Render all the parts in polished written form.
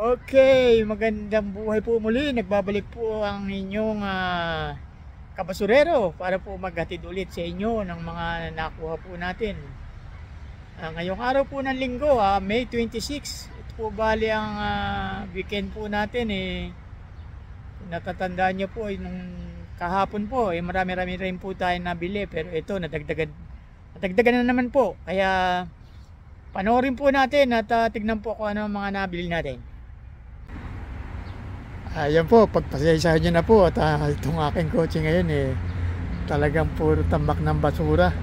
Okay, magandang buhay po muli. Nagbabalik po ang inyong kabasurero para po maghatid ulit sa inyo ng mga nakuha po natin. Ngayong araw po ng linggo, May 26. Ito po bali ang weekend po natin. Natatandaan nyo po, nung kahapon po, marami-rami rin po tayo nabili. Pero ito, nadagdagan na naman po. Kaya panoorin po natin at tignan po kung ano ang mga nabili natin. Ayan po, pagpasensyahan nyo na po at itong aking kotse ngayon talagang puro tambak ng basura.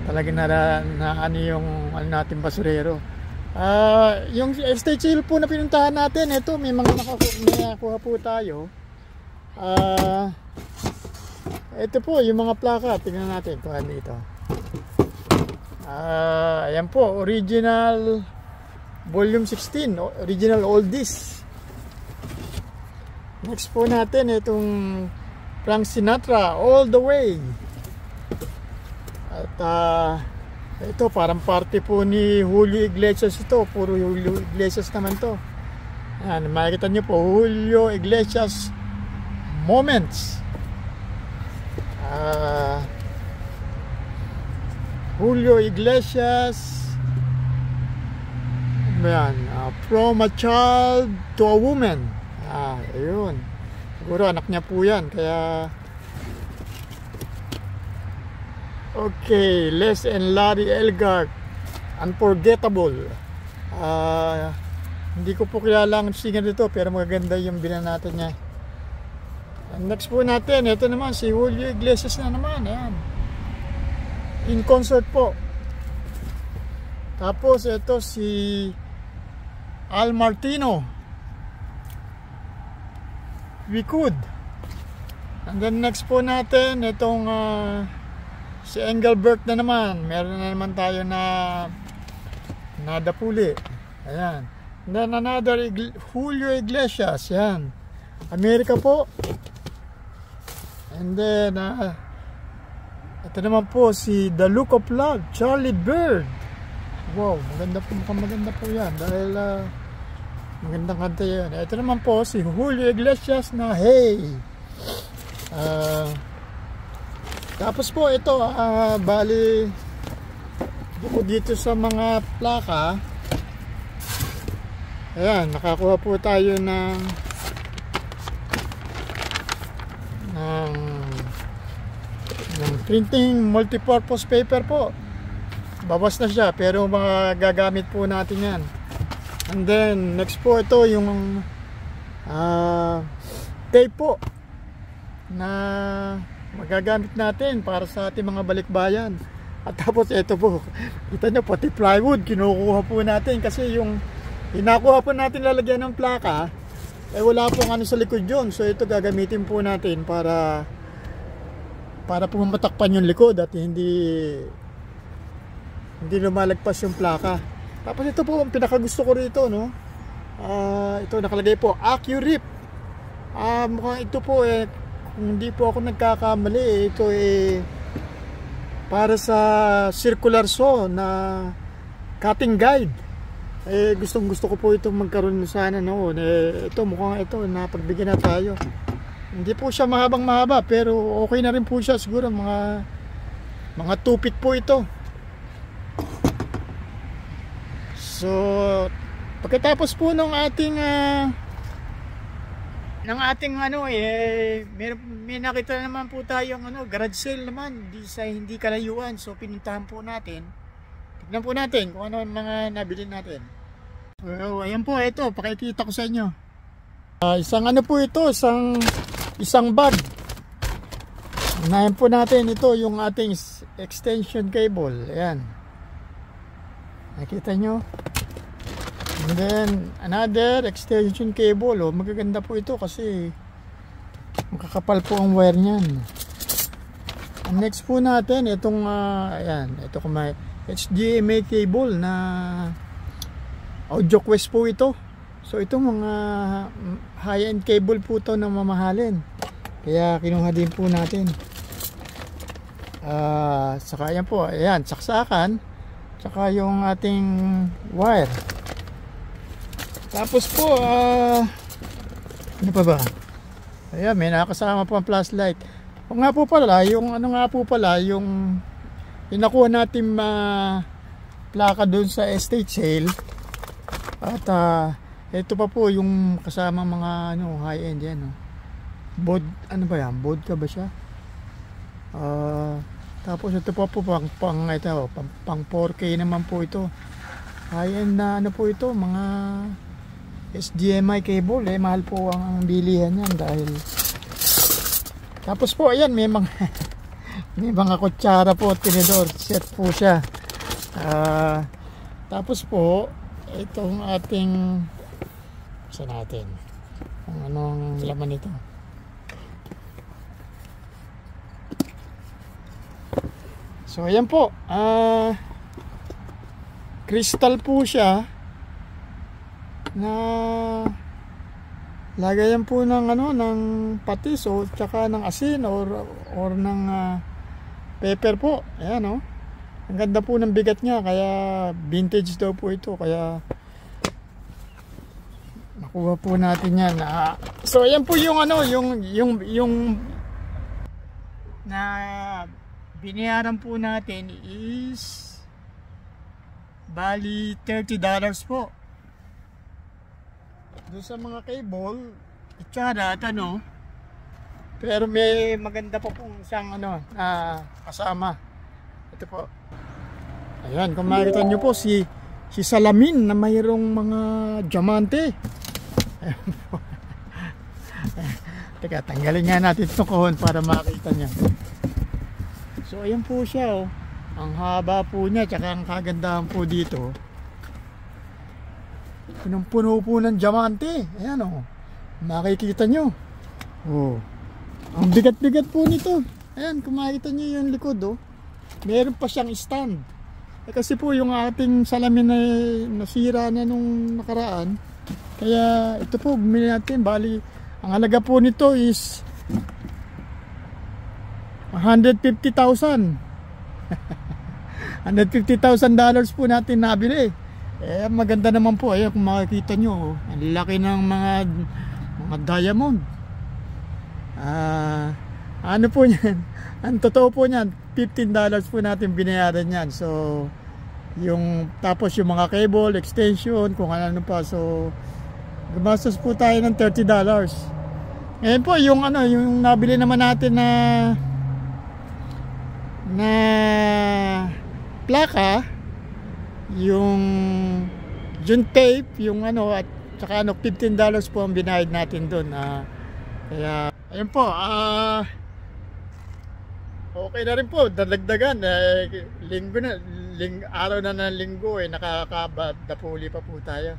Talagang na ano yung natin basurero. Yung estate sale po na pinuntahan natin, ito may mga nakakuha po tayo. Ito po yung mga plaka, tingnan natin kung ano ito. Ayan po, original volume 16, original oldies. Next po natin itong Frank Sinatra, All the Way. At ito parang party po ni Julio Iglesias ito. Puro Julio Iglesias naman to. Ayan, makikita nyo po, Julio Iglesias Moments. Julio Iglesias. Ayan, From a Child to a Woman. Ayun. Siguro anak niya po yan. Kaya okay, Les and Larry Elgart, Unforgettable. Hindi ko po kilala ang singer dito, pero magaganda yung bilan natin niya. And next po natin, ito naman si Julio Iglesias na naman. Ayan, in concert po. Tapos ito si Al Martino, We Could. And then next po natin itong si Engelbert na naman. Meron na naman tayo na nadapuli. Ayan. And then another Julio Iglesias. Yan, America po. And then ito naman po si The Look of Love, Charlie Bird. Wow, maganda po yan dahil magandang kanta yan. Ito naman po si Julio Iglesias na Hey. Tapos po ito, bali dito sa mga plaka. Ayan, nakakuha po tayo ng printing multipurpose paper po. Bawas na siya pero gagamit po natin yan. And then next po ito yung tape po na magagamit natin para sa ating mga balikbayan. At tapos ito po, kita nyo pati plywood kinukuha po natin kasi yung inakuha po natin lalagyan ng plaka wala pong ano sa likod yun. So ito gagamitin po natin para po matakpan yung likod at hindi lumalagpas yung plaka. Tapos ito po ang pinakagusto ko rito, no? Ito nakalagay po, AccuRip. Mukhang ito po kung hindi po ako nagkakamali, ito para sa circular saw na cutting guide. Gustong gusto ko po itong magkaroon sana noon. Ito mukhang ito napagbigyan na tayo. Hindi po siya mahabang mahaba pero okay na rin po siya, siguro mga 2 feet po ito. So, pagkatapos po ng ating may nakita naman po tayong garage sale naman hindi kalayuan. So, pinuntahan po natin. Tignan po natin kung ano ang mga nabili natin. So, ayan po, ito, pakikita ko sa inyo. Isang po ito, isang bag. Unahin po natin ito, yung ating extension cable. Ayan. Nakita nyo? And then another extension cable. Magaganda po ito kasi makakapal po ang wire nyan. And next po natin itong ayan, ito kung may HDMI cable na AudioQuest po ito. So ito mga high-end cable po ito na mamahalin. Kaya kinuha din po natin. Saka yan po, ayan, saksakan. Saka yung ating wire. Tapos po, ano pa ba? Ayan, may nakasama po ang flashlight. O nga po pala, yung ano nga po pala, yung inakuha natin plaka doon sa estate sale. At ito pa po yung kasama mga ano, high end yan. Bod, ano ba yan? Vodka ba siya? Tapos ito pa po pang 4K naman po ito. High end na ano po ito, mga HDMI cable, mahal po ang bilihan yan dahil. Tapos po ayan, may mga may mga kutsara po, tinidor, set po siya. Tapos po itong ating sa natin kung anong laman nito. So ayan po, crystal po siya na lagayan po ng ano, ng patis o tsaka ng asin or ng pepper po. Ayan o, ang ganda po ng bigat niya, kaya vintage daw po ito, kaya nakuha po natin yan. So ayan po yung ano, yung na binayaran po natin is bali $30 po. Doon sa mga cable, kutsara at ano, pero may maganda pa pong isang ano, kasama. Ito po. Ayan, kung makikita nyo po si salamin na mayroong mga diamante. Ayan po. Teka, tanggalin nga natin itong kahon para makita nyo. So ayan po siya, oh. Ang haba po niya, tsaka ang kagandahan po dito, punong-puno po ng diamante. Ayan o, makikita nyo. Oh, ang bigat-bigat po nito. Ayan, kung makikita nyo yung likod, oh, meron pa siyang stand. Kasi po yung ating salamin na nasira na nung nakaraan, kaya ito po bumili natin. Bali, ang halaga po nito is $150,000. $150,000 po natin nabili. Maganda naman po. Ayan, kung makikita nyo, ang laki ng mga diamond. Ano po yan? Ang totoo po niyan, $15 po natin binayaran yan. So tapos yung mga cable, extension, kung ano pa. So gumastos po tayo ng $30. Ngayon po yung ano, yung nabili naman natin na plaka, yung tape, yung ano, at saka ano, $15 po ang binayad natin doon. Kaya ayun po, okay na rin po, dadagdagan, linggo na, araw na ng linggo, nakakabadapuli pa po tayo.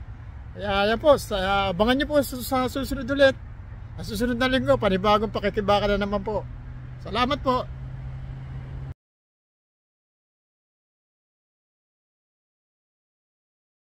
Kaya ayan po, abangan nyo po sa susunod ulit. Sa susunod na linggo, panibagong pakikibaka na naman po. Salamat po.